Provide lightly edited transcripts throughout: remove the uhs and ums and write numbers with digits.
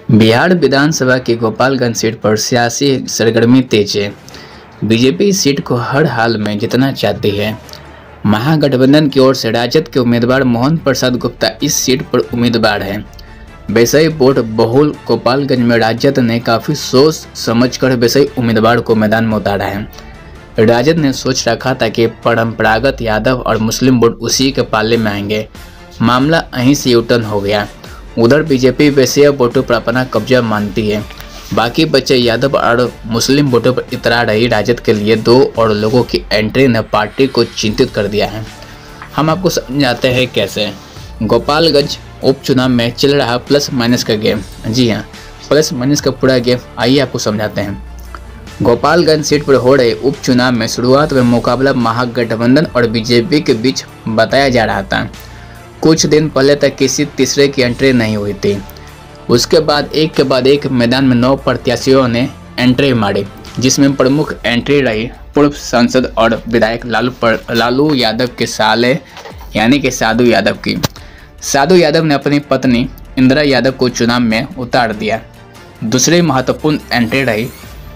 बिहार विधानसभा की गोपालगंज सीट पर सियासी सरगर्मी तेज है। बीजेपी इस सीट को हर हाल में जीतना चाहती है। महागठबंधन की ओर से राजद के उम्मीदवार मोहन प्रसाद गुप्ता इस सीट पर उम्मीदवार हैं। वैसे वोट बहुल गोपालगंज में राजद ने काफी सोच समझकर वैसे उम्मीदवार को मैदान में उतारा है। राजद ने सोच रखा था कि परंपरागत यादव और मुस्लिम वोट उसी के पाले में आएंगे। मामला यहीं से यूटर्न हो गया। उधर बीजेपी वैसे वोटों पर अपना कब्जा मानती है। बाकी बचे यादव और मुस्लिम वोटों पर इतरा रही राजद के लिए दो और लोगों की एंट्री ने पार्टी को चिंतित कर दिया है। हम आपको समझाते हैं कैसे। गोपालगंज उपचुनाव में चल रहा प्लस माइनस का गेम। जी हाँ, प्लस माइनस का पूरा गेम आइए आपको समझाते हैं। गोपालगंज सीट पर हो रहे उपचुनाव में शुरुआत में मुकाबला महागठबंधन और बीजेपी के बीच बताया जा रहा था। कुछ दिन पहले तक किसी तीसरे की एंट्री नहीं हुई थी। उसके बाद एक मैदान में 9 प्रत्याशियों ने एंट्री मारी, जिसमें प्रमुख एंट्री रही पूर्व सांसद और विधायक लालू यादव के साले यानी कि साधु यादव की। साधु यादव ने अपनी पत्नी इंदिरा यादव को चुनाव में उतार दिया। दूसरी महत्वपूर्ण एंट्री रही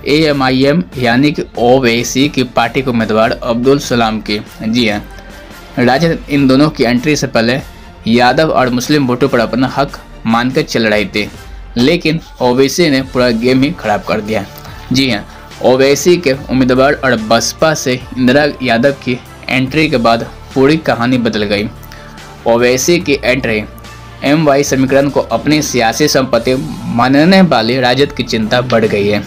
AMIM यानी कि ओवैसी की पार्टी के उम्मीदवार अब्दुल सलाम की। जी हाँ, राजद इन दोनों की एंट्री से पहले यादव और मुस्लिम वोटों पर अपना हक मानकर चल रही थी, लेकिन ओवैसी ने पूरा गेम ही खराब कर दिया। जी हाँ, ओवैसी के उम्मीदवार और बसपा से इंदिरा यादव की एंट्री के बाद पूरी कहानी बदल गई। ओवैसी की एंट्री MY समीकरण को अपनी सियासी संपत्ति मानने वाली राजद की चिंता बढ़ गई है।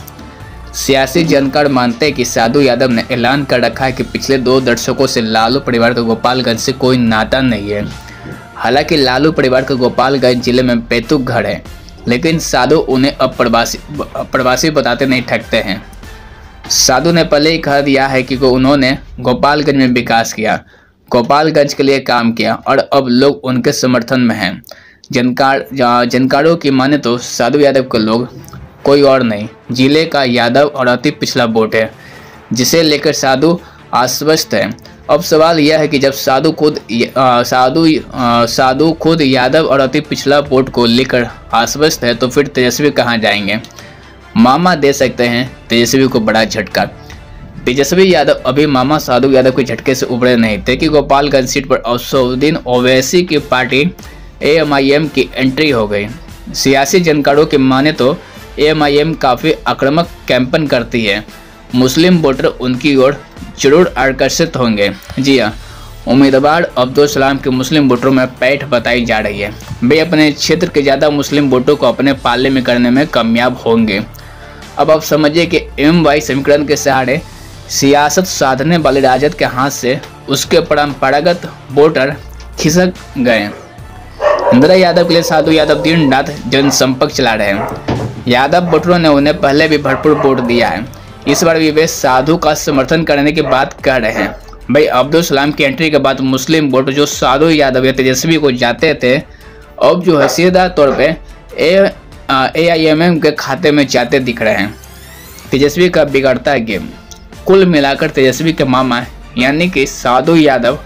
सियासी जानकार मानते हैं कि साधु यादव ने ऐलान कर रखा है कि पिछले 2 दशकों से लालू परिवार का गोपालगंज से कोई नाता नहीं है। हालांकि लालू परिवार का गोपालगंज जिले में पैतृक घर है, लेकिन साधु उन्हें अब प्रवासी बताते नहीं ठगते हैं। साधु ने पहले ही कह दिया है कि उन्होंने गोपालगंज में विकास किया, गोपालगंज के लिए काम किया और अब लोग उनके समर्थन में हैं। जानकारों की माने तो साधु यादव के लोग कोई और नहीं, जिले का यादव और अति पिछड़ा वोट है, जिसे लेकर साधु आश्वस्त है। अब सवाल यह है कि जब साधु खुद यादव और अति पिछड़ा वोट को लेकर आश्वस्त है, तो फिर तेजस्वी कहां जाएंगे। मामा दे सकते हैं तेजस्वी को बड़ा झटका। तेजस्वी यादव अभी मामा साधु यादव के झटके से उबरे नहीं थे कि गोपालगंज सीट पर असदुद्दीन ओवैसी की पार्टी AMIM की एंट्री हो गई। सियासी जानकारों के माने तो AMIM काफ़ी आक्रामक कैंपेन करती है। मुस्लिम वोटर उनकी ओर जरूर आकर्षित होंगे। जी हाँ, उम्मीदवार अब्दुल सलाम के मुस्लिम वोटरों में पैठ बताई जा रही है। वे अपने क्षेत्र के ज़्यादा मुस्लिम वोटों को अपने पाले में करने में कामयाब होंगे। अब आप समझिए कि MY समीकरण के सहारे सियासत साधने वाले राजद के हाथ से उसके परंपरागत वोटर खिसक गए। इंदिरा यादव के लिए साधु यादव दिन रात जनसंपर्क चला रहे हैं। यादव वोटरों ने उन्हें पहले भी भरपूर वोट दिया है। इस बार भी वे साधु का समर्थन करने की बात कर रहे हैं। भाई, अब्दुल सलाम की एंट्री के बाद मुस्लिम वोट जो साधु यादव या तेजस्वी को जाते थे, अब जो है सीधा तौर पे AIMM के खाते में जाते दिख रहे हैं। तेजस्वी का बिगड़ता गेम। कुल मिलाकर तेजस्वी के मामा यानी कि साधु यादव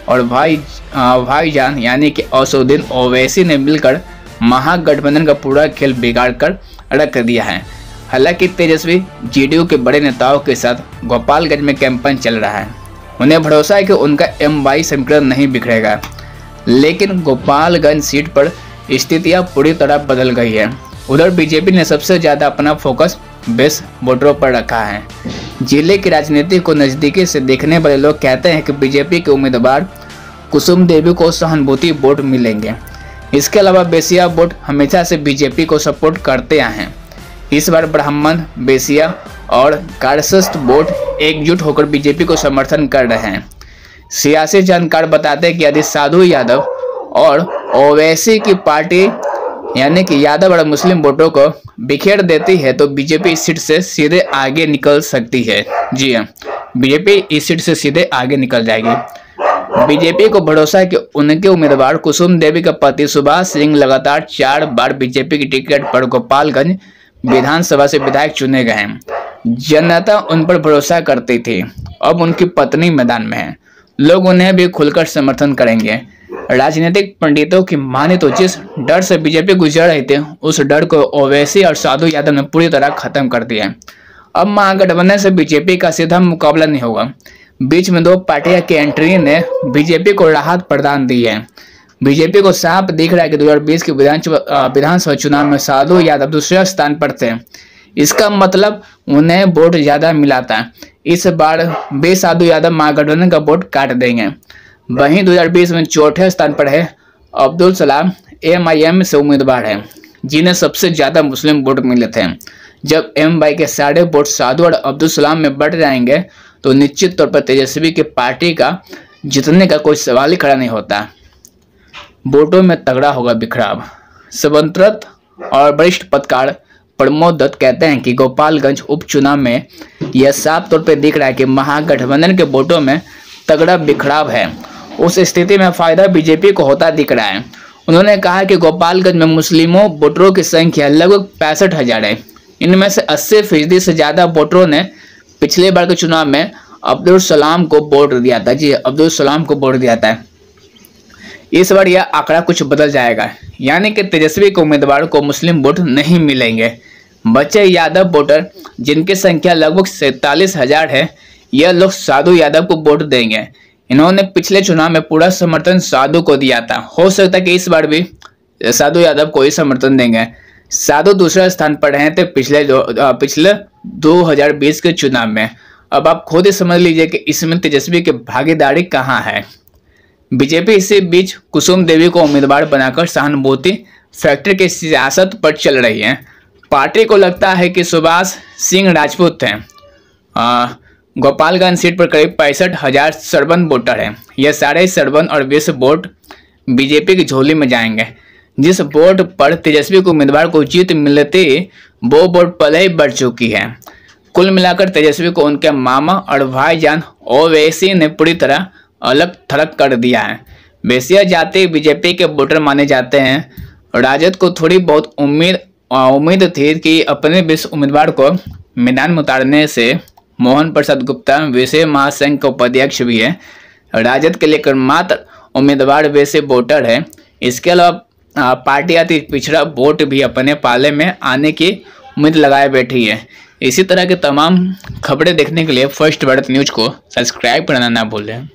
और भाईजान यानी कि असदुद्दीन ओवैसी ने मिलकर महागठबंधन का पूरा खेल बिगाड़ कर रख दिया है। हालांकि तेजस्वी JDU के बड़े नेताओं के साथ गोपालगंज में कैंपेन चल रहा है। उन्हें भरोसा है कि उनका MY समीकरण नहीं बिखरेगा, लेकिन गोपालगंज सीट पर स्थितियां पूरी तरह बदल गई है। उधर बीजेपी ने सबसे ज़्यादा अपना फोकस बेस वोटरों पर रखा है। जिले की राजनीति को नज़दीकी से देखने वाले लोग कहते हैं कि बीजेपी के उम्मीदवार कुसुम देवी को सहानुभूति वोट मिलेंगे। इसके अलावा बेसिया वोट हमेशा से बीजेपी को सपोर्ट करते आए हैं। इस बार ब्राह्मण, बेसिया और कारस्थ वोट एकजुट होकर बीजेपी को समर्थन कर रहे हैं। सियासी जानकार बताते हैं कि यदि साधु यादव और ओवैसी की पार्टी यानी कि यादव और मुस्लिम वोटों को बिखेर देती है, तो बीजेपी इस सीट से सीधे आगे निकल सकती है। जी हाँ, बीजेपी इस सीट से सीधे आगे निकल जाएगी। बीजेपी को भरोसा है कि उनके उम्मीदवार कुसुम देवी का पति सुभाष सिंह लगातार 4 बार बीजेपी की टिकट पर गोपालगंज विधानसभा से विधायक चुने गए हैं। जनता उन पर भरोसा करती थी। अब उनकी पत्नी मैदान में है। लोग उन्हें भी खुलकर समर्थन करेंगे। राजनीतिक पंडितों की माने तो जिस डर से बीजेपी गुजर रही थी, उस डर को ओवैसी और साधु यादव ने पूरी तरह खत्म कर दिया है। अब महागठबंधन से बीजेपी का सीधा मुकाबला नहीं होगा। बीच में दो पार्टियां की एंट्री ने बीजेपी को राहत प्रदान दी है। बीजेपी को साफ दिख रहा है कि 2020 के विधानसभा चुनाव में साधु यादव दूसरे स्थान पर थे। इसका मतलब उन्हें वोट ज्यादा मिला था। इस बार भी साधु यादव महागठबंधन का वोट काट देंगे। वहीं 2020 में चौथे स्थान पर है अब्दुल सलाम, MIM से उम्मीदवार है, जिन्हें सबसे ज्यादा मुस्लिम वोट मिले थे। जब MY के सारे वोट साधु और अब्दुल सलाम में बढ़ जाएंगे तो निश्चित तौर पर तेजस्वी की पार्टी का जीतने का कोई सवाल ही खड़ा नहीं होता। वोटों में तगड़ा होगा बिखराव। सबंत्रत और वरिष्ठ पत्रकार प्रमोद दत्त कहते हैं कि गोपालगंज उपचुनाव में यह साफ तौर पर दिख रहा है कि महागठबंधन के वोटों में तगड़ा बिखराव है। उस स्थिति में फायदा बीजेपी को होता दिख रहा है। उन्होंने कहा कि गोपालगंज में मुस्लिमों वोटरों की संख्या लगभग 65,000 है। इनमें से 80% से ज्यादा वोटरों ने पिछले बार के चुनाव में अब्दुल सलाम को वोट दिया था। जी, अब्दुल सलाम को वोट दिया था। इस बार यह आंकड़ा कुछ बदल जाएगा, यानी कि तेजस्वी के उम्मीदवार को मुस्लिम वोट नहीं मिलेंगे। बचे यादव वोटर, जिनकी संख्या लगभग 47,000 है, यह लोग साधु यादव को वोट देंगे। इन्होंने पिछले चुनाव में पूरा समर्थन साधु को दिया था। हो सकता है कि इस बार भी साधु यादव को ही समर्थन देंगे। साधु दूसरे स्थान पर रहे थे पिछले 2020 के चुनाव में। अब आप खुद ही समझ लीजिए कि इसमें तेजस्वी की भागीदारी कहाँ है। बीजेपी इसी बीच कुसुम देवी को उम्मीदवार बनाकर सहानुभूति फैक्ट्री की सियासत पर चल रही है। पार्टी को लगता है कि सुभाष सिंह राजपूत हैं। गोपालगंज सीट पर करीब 65,000 सरबन वोटर हैं। यह सारे सरबन और 20 वोट बीजेपी की झोली में जाएंगे। जिस वोट पर तेजस्वी को उम्मीदवार को जीत मिलती, वो वोट पहले ही बढ़ चुकी है। कुल मिलाकर तेजस्वी को उनके मामा और भाईजान ओवैसी ने पूरी तरह अलग थलग कर दिया है। वैश्य जाति बीजेपी के वोटर माने जाते हैं। राजद को थोड़ी बहुत उम्मीद थी कि अपने विश्व उम्मीदवार को मैदान में उतारने से मोहन प्रसाद गुप्ता वैश्य महासंघ के उपाध्यक्ष भी है। राजद के लेकर मात्र उम्मीदवार वैश्य वोटर है। इसके अलावा पार्टी अति पिछड़ा वोट भी अपने पाले में आने की उम्मीद लगाए बैठी है। इसी तरह के तमाम खबरें देखने के लिए फर्स्ट भारत न्यूज को सब्सक्राइब करना ना भूलें।